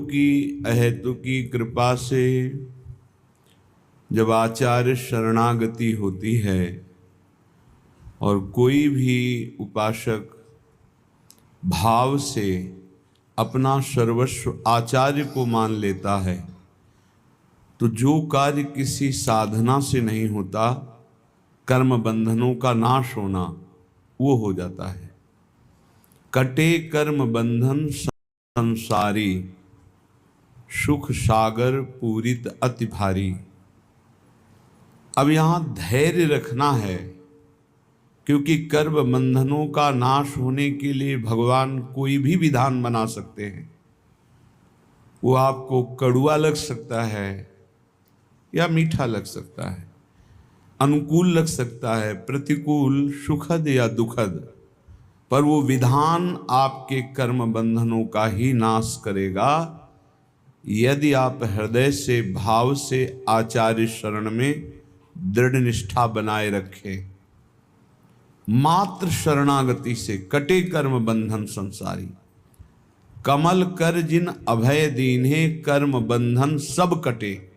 की अहेतु की कृपा से जब आचार्य शरणागति होती है और कोई भी उपासक भाव से अपना सर्वस्व आचार्य को मान लेता है, तो जो कार्य किसी साधना से नहीं होता, कर्म बंधनों का नाश होना, वो हो जाता है। कटे कर्म बंधन संसारी, सुख सागर पूरित अति भारी। अब यहां धैर्य रखना है, क्योंकि कर्म बंधनों का नाश होने के लिए भगवान कोई भी विधान बना सकते हैं। वो आपको कड़वा लग सकता है या मीठा लग सकता है, अनुकूल लग सकता है, प्रतिकूल, सुखद या दुखद, पर वो विधान आपके कर्म बंधनों का ही नाश करेगा यदि आप हृदय से भाव से आचार्य शरण में दृढ़ निष्ठा बनाए रखें। मात्र शरणागति से कटे कर्म बंधन संसारी, कमल कर जिन अभय दीन्हे कर्म बंधन सब कटे।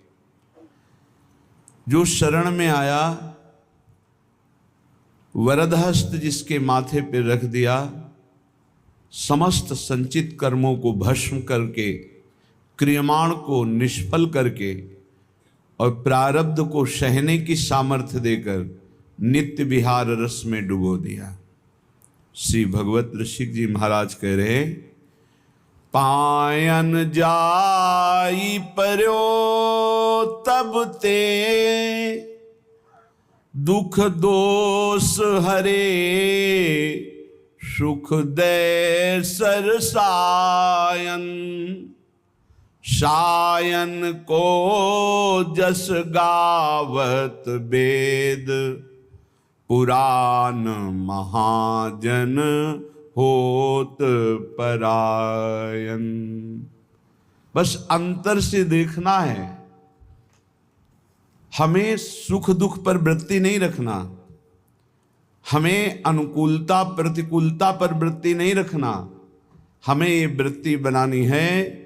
जो शरण में आया, वरदहस्त जिसके माथे पे रख दिया, समस्त संचित कर्मों को भस्म करके, क्रियमाण को निष्फल करके और प्रारब्ध को सहने की सामर्थ्य देकर नित्य विहार रस में डुबो दिया। श्री भगवत ऋषिक जी महाराज कह रहे, पायन जाई पर्यो तब ते, दुख दोष हरे सुख दे सरसायन। सायन को जस गावत वेद, पुराण महाजन होत परायण। बस अंतर से देखना है, हमें सुख दुख पर वृत्ति नहीं रखना, हमें अनुकूलता प्रतिकूलता पर वृत्ति नहीं रखना। हमें ये वृत्ति बनानी है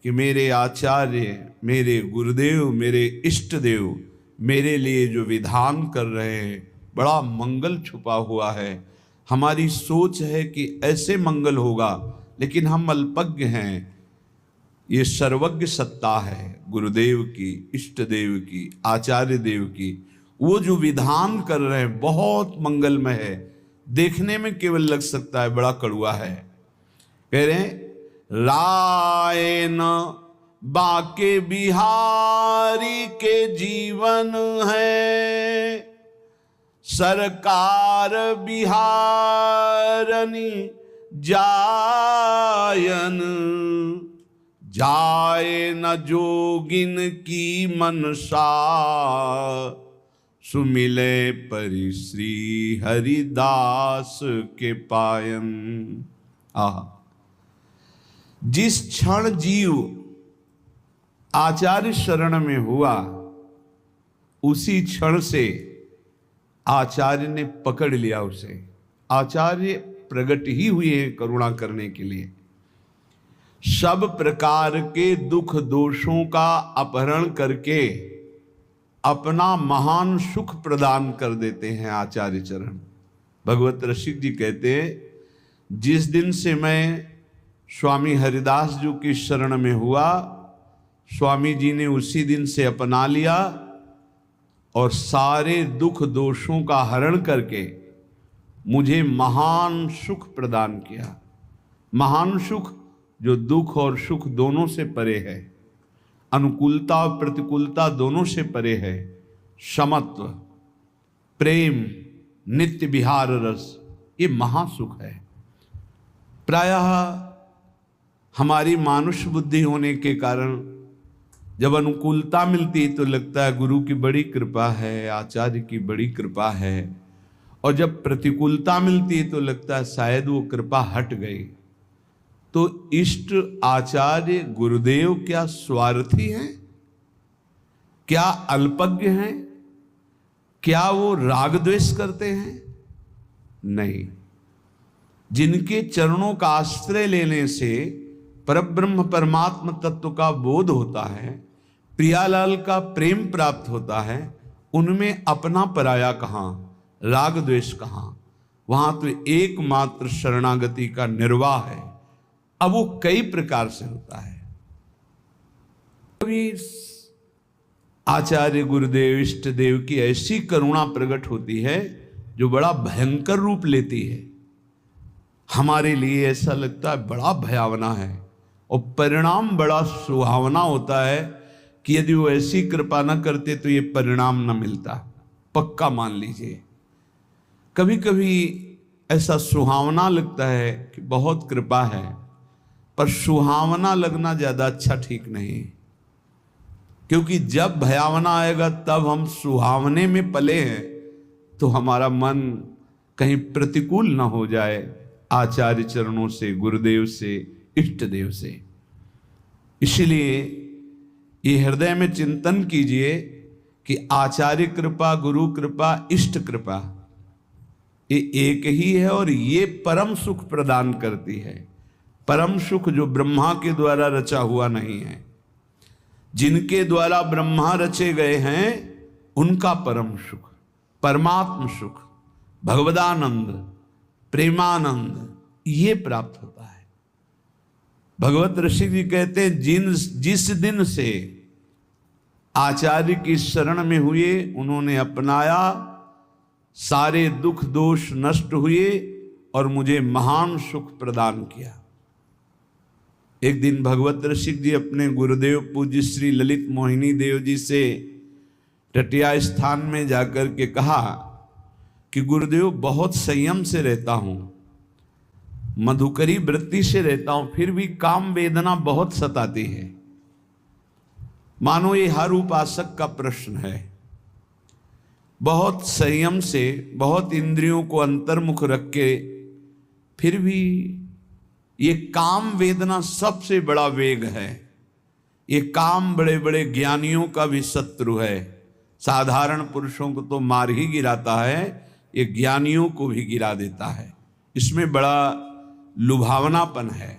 कि मेरे आचार्य, मेरे गुरुदेव, मेरे इष्ट देव मेरे लिए जो विधान कर रहे हैं, बड़ा मंगल छुपा हुआ है। हमारी सोच है कि ऐसे मंगल होगा, लेकिन हम अल्पज्ञ हैं। ये सर्वज्ञ सत्ता है गुरुदेव की, इष्ट देव की, आचार्य देव की। वो जो विधान कर रहे हैं बहुत मंगलमय है, देखने में केवल लग सकता है बड़ा कड़वा है। कह रहे हैं, राय न बाके बिहारी के जीवन है, सरकार बिहारनी जायन। जाए न जोगिन की मनसा, सुमिले परि श्री हरिदास के पायन। आहा, जिस क्षण जीव आचार्य शरण में हुआ, उसी क्षण से आचार्य ने पकड़ लिया उसे। आचार्य प्रकट ही हुए हैं करुणा करने के लिए। सब प्रकार के दुख दोषों का अपहरण करके अपना महान सुख प्रदान कर देते हैं आचार्य चरण। भगवत रसिक जी कहते हैं, जिस दिन से मैं स्वामी हरिदास जी की शरण में हुआ, स्वामी जी ने उसी दिन से अपना लिया और सारे दुख दोषों का हरण करके मुझे महान सुख प्रदान किया। महान सुख जो दुख और सुख दोनों से परे है, अनुकूलता और प्रतिकूलता दोनों से परे है, समत्व, प्रेम, नित्य विहार रस, ये महासुख है। प्रायः हमारी मानुष बुद्धि होने के कारण जब अनुकूलता मिलती तो लगता है गुरु की बड़ी कृपा है, आचार्य की बड़ी कृपा है, और जब प्रतिकूलता मिलती तो लगता है शायद वो कृपा हट गई। तो इष्ट आचार्य गुरुदेव क्या स्वार्थी हैं? क्या अल्पज्ञ हैं? क्या वो राग द्वेष करते हैं? नहीं। जिनके चरणों का आश्रय लेने से परब्रह्म परमात्म तत्व का बोध होता है, प्रियालाल का प्रेम प्राप्त होता है, उनमें अपना पराया कहाँ, राग द्वेष कहाँ, वहां तो एकमात्र शरणागति का निर्वाह है। अब वो कई प्रकार से होता है। कभी आचार्य गुरुदेव इष्ट देव की ऐसी करुणा प्रकट होती है जो बड़ा भयंकर रूप लेती है। हमारे लिए ऐसा लगता है बड़ा भयावना है, और परिणाम बड़ा सुहावना होता है कि यदि वो ऐसी कृपा न करते तो ये परिणाम न मिलता, पक्का मान लीजिए। कभी कभी ऐसा सुहावना लगता है कि बहुत कृपा है, पर सुहावना लगना ज्यादा अच्छा ठीक नहीं, क्योंकि जब भयावना आएगा तब हम सुहावने में पले हैं तो हमारा मन कहीं प्रतिकूल ना हो जाए आचार्य चरणों से, गुरुदेव से, इष्ट देव से। इसलिए ये हृदय में चिंतन कीजिए कि आचार्य कृपा, गुरु कृपा, इष्ट कृपा ये एक ही है, और ये परम सुख प्रदान करती है। परम सुख जो ब्रह्मा के द्वारा रचा हुआ नहीं है, जिनके द्वारा ब्रह्मा रचे गए हैं उनका परम सुख, परमात्म सुख, भगवदानंद, प्रेमानंद ये प्राप्त होता है। भगवत ऋषि जी कहते हैं जिस दिन से आचार्य की शरण में हुए, उन्होंने अपनाया, सारे दुख दोष नष्ट हुए और मुझे महान सुख प्रदान किया। एक दिन भगवत ऋषि जी अपने गुरुदेव पूज्य श्री ललित मोहिनी देव जी से टटिया स्थान में जाकर के कहा कि गुरुदेव बहुत संयम से रहता हूं, मधुकरी वृत्ति से रहता हूं, फिर भी काम वेदना बहुत सताती है। मानो ये हर उपासक का प्रश्न है। बहुत संयम से, बहुत इंद्रियों को अंतर्मुख रख के, फिर भी ये काम वेदना सबसे बड़ा वेग है। ये काम बड़े बड़े ज्ञानियों का भी शत्रु है। साधारण पुरुषों को तो मार ही गिराता है, ये ज्ञानियों को भी गिरा देता है। इसमें बड़ा लुभावनापन है।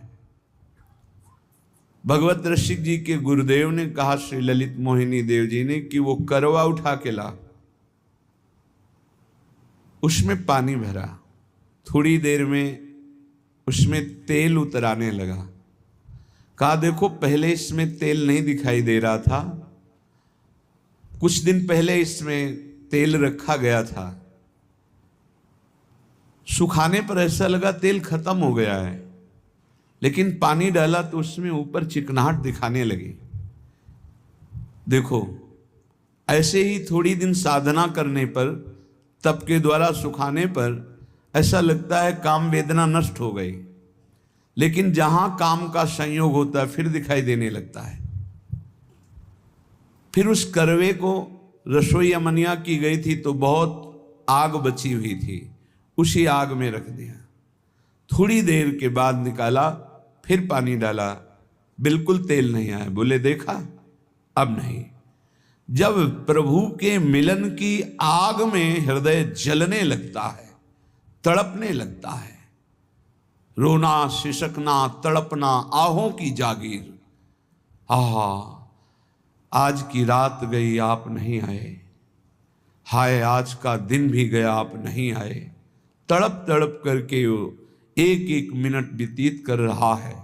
भगवत ऋषि जी के गुरुदेव ने कहा श्री ललित मोहिनी देव जी ने कि वो करवा उठा के ला, उसमें पानी भरा, थोड़ी देर में उसमें तेल उतर आने लगा। कहा देखो पहले इसमें तेल नहीं दिखाई दे रहा था, कुछ दिन पहले इसमें तेल रखा गया था, सुखाने पर ऐसा लगा तेल खत्म हो गया है, लेकिन पानी डाला तो उसमें ऊपर चिकनाहट दिखाने लगी। देखो ऐसे ही थोड़ी दिन साधना करने पर, तप के द्वारा सुखाने पर ऐसा लगता है काम वेदना नष्ट हो गई, लेकिन जहां काम का संयोग होता है फिर दिखाई देने लगता है। फिर उस करवे को रसोई अमनिया की गई थी तो बहुत आग बची हुई थी, उसी आग में रख दिया। थोड़ी देर के बाद निकाला, फिर पानी डाला, बिल्कुल तेल नहीं आया। बोले देखा अब नहीं। जब प्रभु के मिलन की आग में हृदय जलने लगता है, तड़पने लगता है, रोना, सिसकना, तड़पना, आहों की जागीर, आहा आज की रात गई आप नहीं आए, हाय आज का दिन भी गया आप नहीं आए, तड़प तड़प करके वो एक एक मिनट व्यतीत कर रहा है।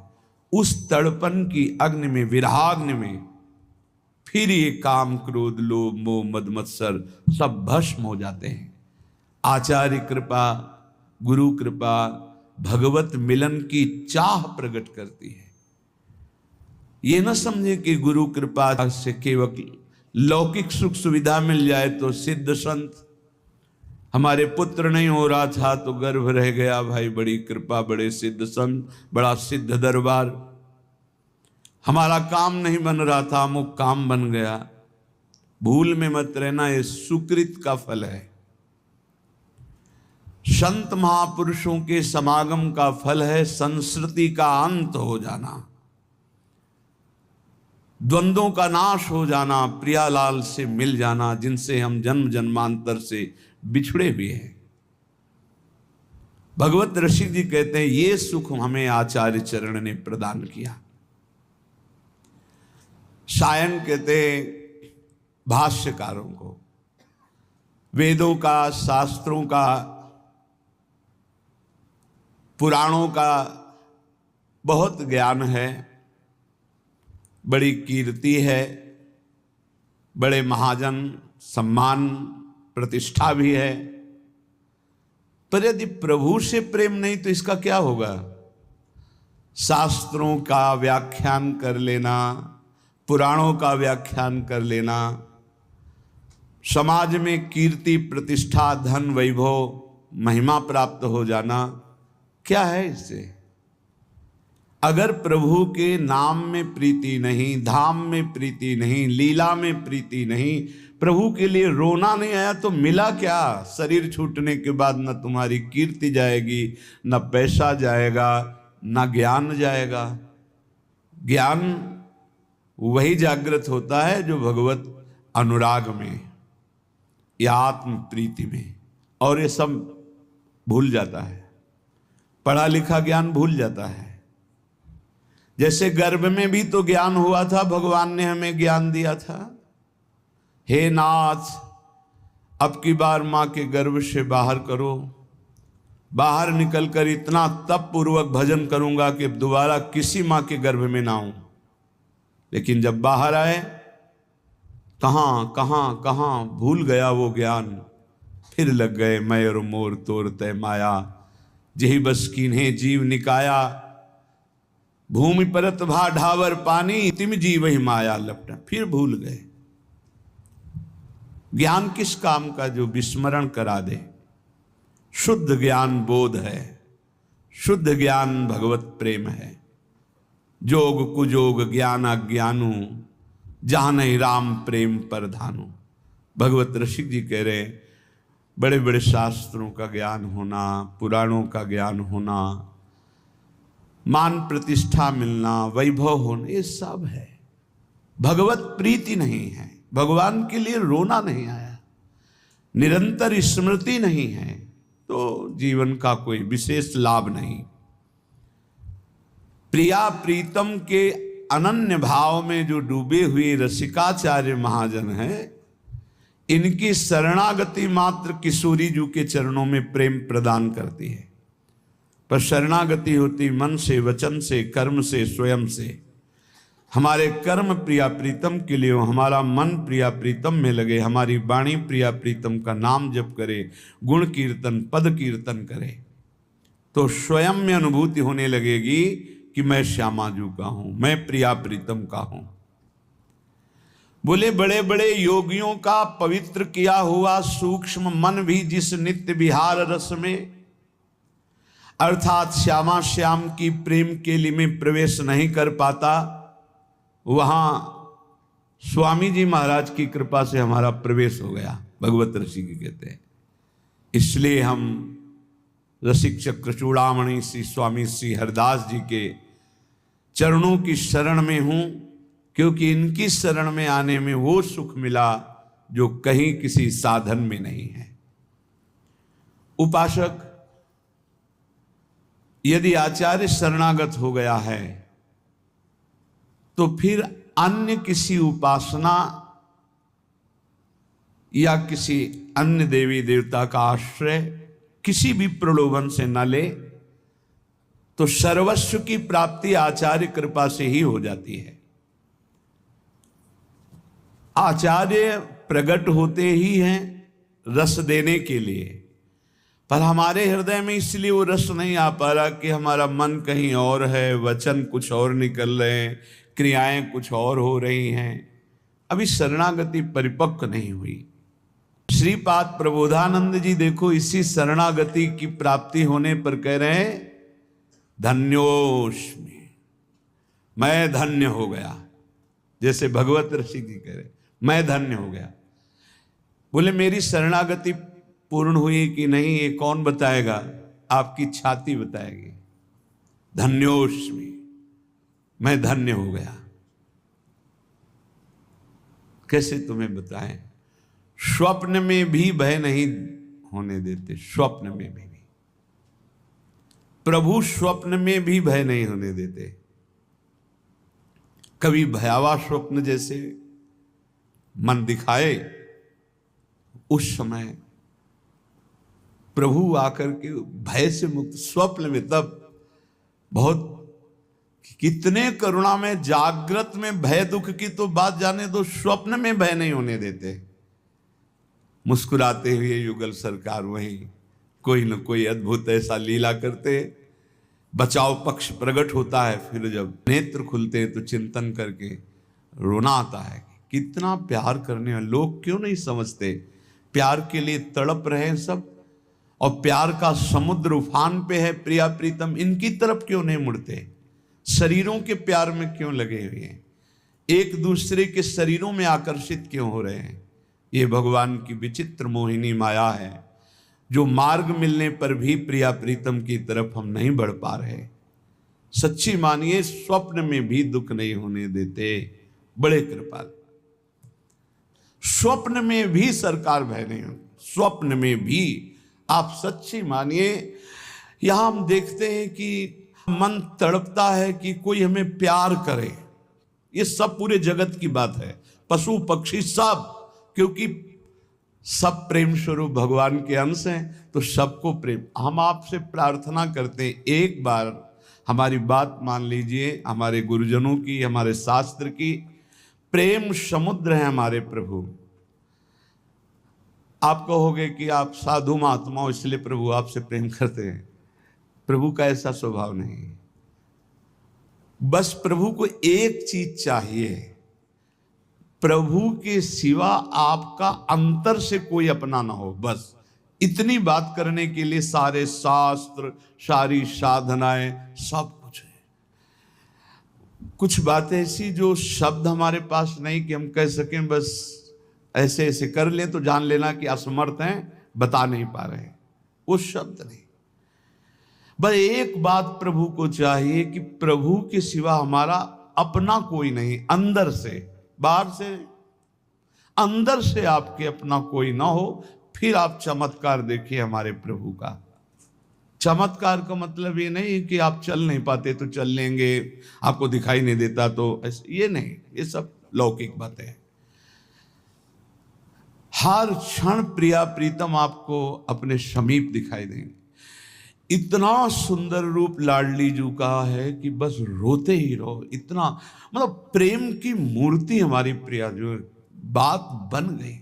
उस तड़पन की अग्नि में, विरहाग्नि में फिर ये काम, क्रोध, लोभ, मोह, मद, मत्सर सब भस्म हो जाते हैं। आचार्य कृपा, गुरु कृपा भगवत मिलन की चाह प्रकट करती है। ये न समझे कि गुरु कृपा से केवल लौकिक सुख सुविधा मिल जाए तो सिद्ध संत, हमारे पुत्र नहीं हो रहा था तो गर्भ रह गया, भाई बड़ी कृपा, बड़े सिद्ध संत, बड़ा सिद्ध दरबार, हमारा काम नहीं बन रहा था, अमुक काम बन गया। भूल में मत रहना, ये सुकृत का फल है। संत महापुरुषों के समागम का फल है संस्कृति का अंत हो जाना, द्वंद्वों का नाश हो जाना, प्रियालाल से मिल जाना, जिनसे हम जन्म जन्मांतर से बिछड़े हुए हैं। भगवत ऋषि जी कहते हैं ये सुख हमें आचार्य चरण ने प्रदान किया। सायन कहते हैं भाष्यकारों को। वेदों का, शास्त्रों का, पुराणों का बहुत ज्ञान है, बड़ी कीर्ति है, बड़े महाजन, सम्मान, प्रतिष्ठा भी है। पर यदि प्रभु से प्रेम नहीं तो इसका क्या होगा? शास्त्रों का व्याख्यान कर लेना, पुराणों का व्याख्यान कर लेना, समाज में कीर्ति, प्रतिष्ठा, धन, वैभव, महिमा प्राप्त हो जाना, क्या है इससे? अगर प्रभु के नाम में प्रीति नहीं, धाम में प्रीति नहीं, लीला में प्रीति नहीं, प्रभु के लिए रोना नहीं आया तो मिला क्या? शरीर छूटने के बाद न तुम्हारी कीर्ति जाएगी, न पैसा जाएगा, न ज्ञान जाएगा। ज्ञान वही जागृत होता है जो भगवत अनुराग में या आत्म प्रीति में, और ये सब भूल जाता है। पढ़ा लिखा ज्ञान भूल जाता है। जैसे गर्भ में भी तो ज्ञान हुआ था, भगवान ने हमें ज्ञान दिया था, हे नाथ अब की बार मां के गर्भ से बाहर करो, बाहर निकलकर इतना तप पूर्वक भजन करूंगा कि दोबारा किसी मां के गर्भ में ना आऊं। लेकिन जब बाहर आए, कहां कहां कहां भूल गया वो ज्ञान। फिर लग गए मैं और मोर तोर तय माया, जही बस कीन्हे जीव निकाया, भूमि परत भा ढावर पानी, तिम जीव ही माया लपटा। फिर भूल गए। ज्ञान किस काम का जो विस्मरण करा दे? शुद्ध ज्ञान बोध है, शुद्ध ज्ञान भगवत प्रेम है। जोग कुजोग ज्ञान अज्ञानु, जहां नहीं राम प्रेम पर धानु। भगवत रसिक जी कह रहे हैं, बड़े बड़े शास्त्रों का ज्ञान होना, पुराणों का ज्ञान होना, मान प्रतिष्ठा मिलना, वैभव होना, ये सब है, भगवत प्रीति नहीं है, भगवान के लिए रोना नहीं आया, निरंतर स्मृति नहीं है, तो जीवन का कोई विशेष लाभ नहीं। प्रिया प्रीतम के अनन्य भाव में जो डूबे हुए रसिकाचार्य महाजन हैं, इनकी शरणागति मात्र किशोरी जी के चरणों में प्रेम प्रदान करती है। पर शरणागति होती मन से, वचन से, कर्म से, स्वयं से। हमारे कर्म प्रिया प्रीतम के लिए हो, हमारा मन प्रिया प्रीतम में लगे, हमारी वाणी प्रिया प्रीतम का नाम जप करे, गुण कीर्तन, पद कीर्तन करे, तो स्वयं में अनुभूति होने लगेगी कि मैं श्यामा जू का हूं, मैं प्रिया प्रीतम का हूं। बोले बड़े बड़े योगियों का पवित्र किया हुआ सूक्ष्म मन भी जिस नित्य विहार रस में, अर्थात श्यामा श्याम की प्रेम केली में प्रवेश नहीं कर पाता, वहां स्वामी जी महाराज की कृपा से हमारा प्रवेश हो गया। भगवत रसिक कहते हैं। इसलिए हम रसिक चक्र चूड़ामणि श्री स्वामी श्री हरदास जी के चरणों की शरण में हूं, क्योंकि इनकी शरण में आने में वो सुख मिला जो कहीं किसी साधन में नहीं है। उपासक यदि आचार्य शरणागत हो गया है तो फिर अन्य किसी उपासना या किसी अन्य देवी देवता का आश्रय किसी भी प्रलोभन से न ले, तो सर्वस्व की प्राप्ति आचार्य कृपा से ही हो जाती है। आचार्य प्रकट होते ही हैं रस देने के लिए, पर हमारे हृदय में इसलिए वो रस नहीं आ पा रहा कि हमारा मन कहीं और है, वचन कुछ और निकल रहे हैं, क्रियाएं कुछ और हो रही हैं, अभी शरणागति परिपक्व नहीं हुई। श्रीपाद प्रबोधानंद जी देखो, इसी शरणागति की प्राप्ति होने पर कह रहे हैं, धन्योस्मि, मैं धन्य हो गया। जैसे भगवत रसिक जी कह रहे, मैं धन्य हो गया। बोले मेरी शरणागति पूर्ण हुई कि नहीं ये कौन बताएगा? आपकी छाती बताएगी। धन्योस्मि, मैं धन्य हो गया। कैसे तुम्हें बताएं? स्वप्न में भी भय नहीं होने देते, स्वप्न में भी प्रभु स्वप्न में भी भय नहीं होने देते। कभी भयावह स्वप्न जैसे मन दिखाए, उस समय प्रभु आकर के भय से मुक्त, स्वप्न में तब बहुत, कितने करुणा में, जागृत में भय दुख की तो बात जाने दो, स्वप्न में भय नहीं होने देते। मुस्कुराते हुए युगल सरकार वहीं कोई न कोई अद्भुत ऐसा लीला करते, बचाव पक्ष प्रकट होता है। फिर जब नेत्र खुलते हैं तो चिंतन करके रोना आता है, कितना प्यार करने वाले लोग क्यों नहीं समझते, प्यार के लिए तड़प रहे हैं सब, और प्यार का समुद्र उफान पे है, प्रिया प्रीतम इनकी तरफ क्यों नहीं मुड़ते, शरीरों के प्यार में क्यों लगे हुए हैं, एक दूसरे के शरीरों में आकर्षित क्यों हो रहे हैं। ये भगवान की विचित्र मोहिनी माया है, जो मार्ग मिलने पर भी प्रिया प्रीतम की तरफ हम नहीं बढ़ पा रहे। सच्ची मानिए, स्वप्न में भी दुख नहीं होने देते, बड़े कृपाल। स्वप्न में भी सरकार भय नहीं होती, स्वप्न में भी आप सच्ची मानिए। यहां हम देखते हैं कि मन तड़पता है कि कोई हमें प्यार करे, ये सब पूरे जगत की बात है, पशु पक्षी सब, क्योंकि सब प्रेम स्वरूप भगवान के अंश हैं, तो सबको प्रेम। हम आपसे प्रार्थना करते हैं, एक बार हमारी बात मान लीजिए, हमारे गुरुजनों की, हमारे शास्त्र की, प्रेम समुद्र है हमारे प्रभु। आप कहोगे कि आप साधु महात्मा हो इसलिए प्रभु आपसे प्रेम करते हैं, प्रभु का ऐसा स्वभाव नहीं। बस प्रभु को एक चीज चाहिए, प्रभु के सिवा आपका अंतर से कोई अपना ना हो, बस इतनी बात करने के लिए सारे शास्त्र, सारी साधनाएं, सब कुछ है। कुछ बातें ऐसी जो शब्द हमारे पास नहीं कि हम कह सकें, बस ऐसे ऐसे कर लें तो जान लेना कि असमर्थ हैं, बता नहीं पा रहे, वो शब्द नहीं। बस एक बात प्रभु को चाहिए कि प्रभु के सिवा हमारा अपना कोई नहीं, अंदर से, बाहर से, अंदर से आपके अपना कोई ना हो। फिर आप चमत्कार देखिए हमारे प्रभु का। चमत्कार का मतलब ये नहीं कि आप चल नहीं पाते तो चल लेंगे, आपको दिखाई नहीं देता तो ऐसे, ये नहीं, ये सब लौकिक बातें हैं। हर क्षण प्रिया प्रीतम आपको अपने समीप दिखाई देंगे। इतना सुंदर रूप लाडली जू का है कि बस रोते ही रहो, इतना मतलब प्रेम की मूर्ति हमारी प्रिया जो, बात बन गई।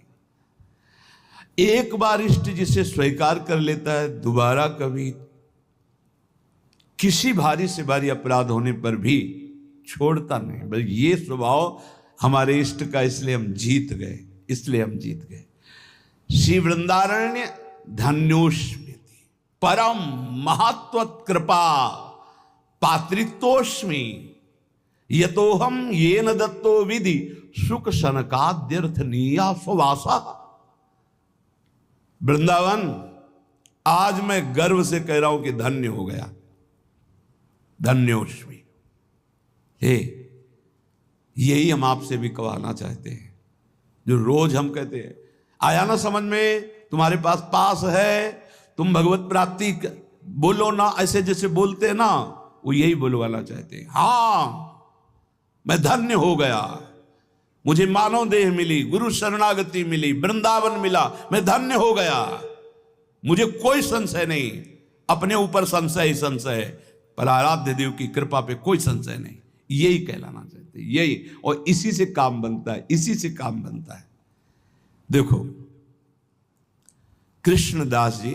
एक बार इष्ट जिसे स्वीकार कर लेता है, दोबारा कभी किसी भारी से भारी अपराध होने पर भी छोड़ता नहीं। बस ये स्वभाव हमारे इष्ट का, इसलिए हम जीत गए, इसलिए हम जीत गए। श्री वृंदारण्य धन्योस्मि परम महत्व कृपा पात्रित्वोस्मि यतोहम येन दत्तो विधि सुख सनकाद्यर्थ नीया सुवासा। वृंदावन, आज मैं गर्व से कह रहा हूं कि धन्य हो गया, धन्योस्मि। हे, यही हम आपसे भी कहना चाहते हैं, जो रोज हम कहते हैं, आया ना समझ में, तुम्हारे पास है, तुम भगवत प्राप्ति बोलो ना, ऐसे जैसे बोलते हैं ना, वो यही बोलवाना चाहते हैं। हाँ, मैं धन्य हो गया, मुझे मानव देह मिली, गुरु शरणागति मिली, वृंदावन मिला, मैं धन्य हो गया, मुझे कोई संशय नहीं, अपने ऊपर संशय ही संशय है, पर आराध्य देव की कृपा पे कोई संशय नहीं। यही कहलाना चाहते, यही, और इसी से काम बनता है, इसी से काम बनता है। देखो, कृष्णदास जी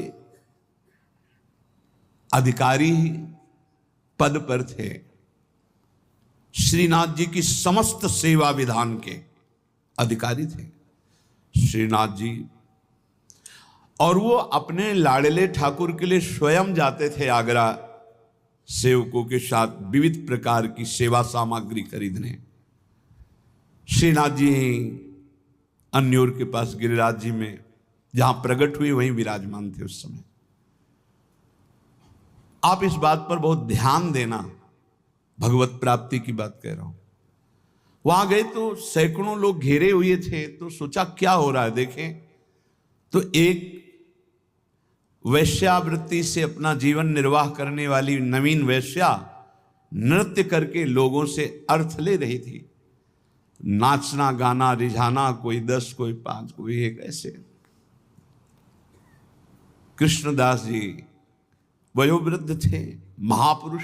अधिकारी पद पर थे, श्रीनाथ जी की समस्त सेवा विधान के अधिकारी थे श्रीनाथ जी, और वो अपने लाडले ठाकुर के लिए स्वयं जाते थे आगरा सेवकों के साथ विविध प्रकार की सेवा सामग्री खरीदने। श्रीनाथ जी अन्योर के पास गिरिराज जी में जहां प्रकट हुए वहीं विराजमान थे उस समय। आप इस बात पर बहुत ध्यान देना, भगवत प्राप्ति की बात कह रहा हूं। वहां गए तो सैकड़ों लोग घेरे हुए थे, तो सोचा क्या हो रहा है देखें, तो एक वैश्यावृत्ति से अपना जीवन निर्वाह करने वाली नवीन वैश्या नृत्य करके लोगों से अर्थ ले रही थी। नाचना गाना रिझाना, कोई 10 कोई 5 कोई 1, ऐसे। कृष्णदास जी वयोवृद्ध थे, महापुरुष,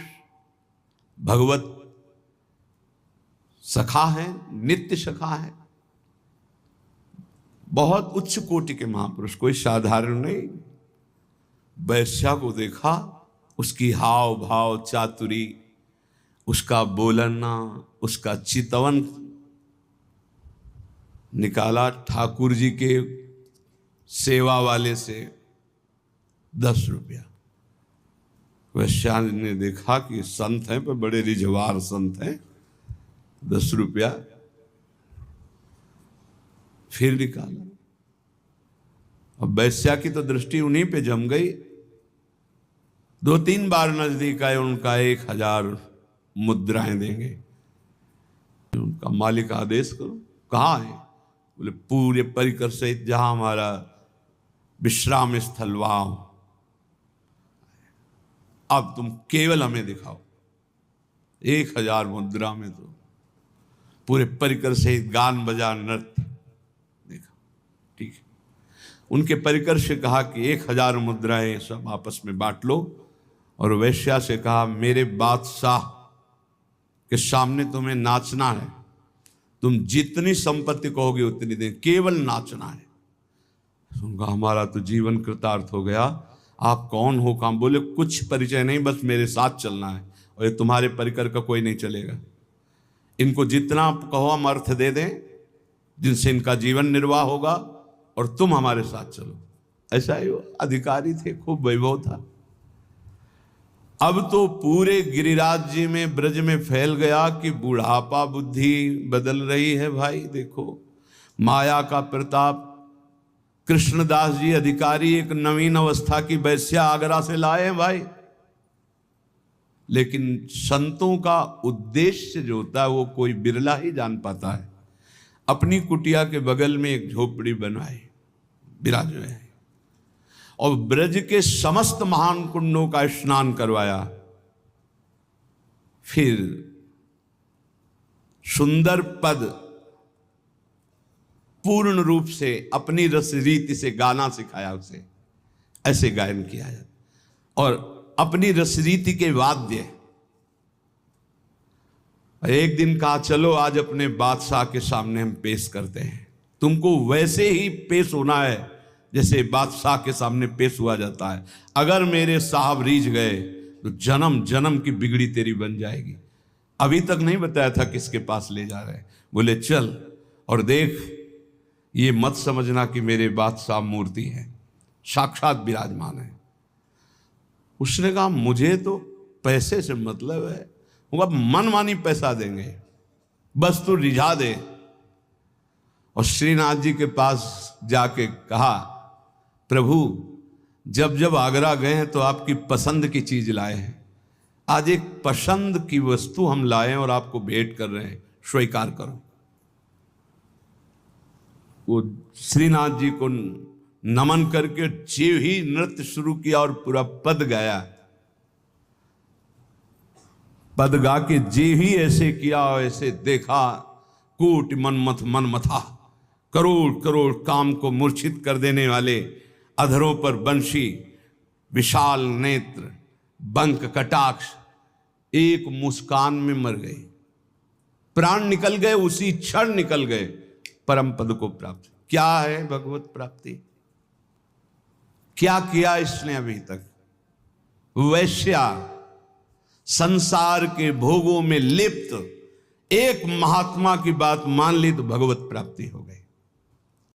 भगवत सखा है, नित्य सखा है, बहुत उच्च कोटि के महापुरुष, कोई साधारण नहीं। वैश्या को देखा, उसकी हाव भाव चातुरी, उसका बोलना, उसका चितवन, निकाला ठाकुर जी के सेवा वाले से 10 रुपया। वैश्या ने देखा कि संत हैं, पर बड़े रिझवार संत हैं, 10 रुपया फिर निकाला। अब वैश्या की तो दृष्टि उन्हीं पे जम गई। 2-3 बार नजदीक आए, उनका 1000 मुद्राएं देंगे। उनका मालिक आदेश करो, कहाँ है? बोले पूरे परिकर सहित जहां हमारा विश्राम स्थल वहां, अब तुम केवल हमें दिखाओ। 1000 मुद्रा में तो पूरे परिकर सहित गान बजा नृत्य देखा। ठीक है, उनके परिकर से कहा कि 1000 मुद्राएं सब आपस में बांट लो, और वैश्या से कहा मेरे बादशाह के सामने तुम्हें नाचना है, तुम जितनी संपत्ति कहोगे उतनी दें, केवल नाचना है। उनका हमारा तो जीवन कृतार्थ हो गया। आप कौन हो? काम? बोले कुछ परिचय नहीं, बस मेरे साथ चलना है, और ये तुम्हारे परिकर का कोई नहीं चलेगा। इनको जितना कहो हम अर्थ दे दें, जिनसे इनका जीवन निर्वाह होगा, और तुम हमारे साथ चलो। ऐसा ही वो अधिकारी थे, खूब वैभव था। अब तो पूरे गिरिराज जी में, ब्रज में फैल गया कि बुढ़ापा बुद्धि बदल रही है। भाई देखो माया का प्रताप। कृष्णदास जी अधिकारी एक नवीन अवस्था की वैश्या आगरा से लाए हैं भाई, लेकिन संतों का उद्देश्य जो होता है वो कोई बिरला ही जान पाता है। अपनी कुटिया के बगल में एक झोपड़ी बनवाई, विराज है, और ब्रज के समस्त महान कुंडों का स्नान करवाया। फिर सुंदर पद पूर्ण रूप से अपनी रस रीति से गाना सिखाया उसे, ऐसे गायन किया जाता, और अपनी रस रीति के वाद्य। एक दिन कहा चलो आज अपने बादशाह के सामने हम पेश करते हैं, तुमको वैसे ही पेश होना है जैसे बादशाह के सामने पेश हुआ जाता है। अगर मेरे साहब रीझ गए तो जन्म जन्म की बिगड़ी तेरी बन जाएगी। अभी तक नहीं बताया था किसके पास ले जा रहे हैं। बोले चल और देख, ये मत समझना कि मेरे बादशाह मूर्ति है, साक्षात विराजमान है। उसने कहा मुझे तो पैसे से मतलब है, मनमानी पैसा देंगे, बस तू रिझा दे। और श्रीनाथ जी के पास जाके कहा प्रभु जब जब आगरा गए हैं तो आपकी पसंद की चीज लाए हैं, आज एक पसंद की वस्तु हम लाए हैं और आपको भेंट कर रहे हैं, स्वीकार करो। वो श्रीनाथ जी को नमन करके जीव ही नृत्य शुरू किया और पूरा पद गाया। पद गा के जीव ही ऐसे किया, ऐसे देखा, कोटि मनमथ मनमथा, करोड़ करोड़ काम को मूर्छित कर देने वाले अधरों पर बंशी, विशाल नेत्र, बंक कटाक्ष, एक मुस्कान में मर गए, प्राण निकल गए, उसी क्षण निकल गए, परम पद को प्राप्त। क्या है भगवत प्राप्ति? क्या किया इसने अभी तक? वैश्या संसार के भोगों में लिप्त एक महात्मा की बात मान ली तो भगवत प्राप्ति हो गई।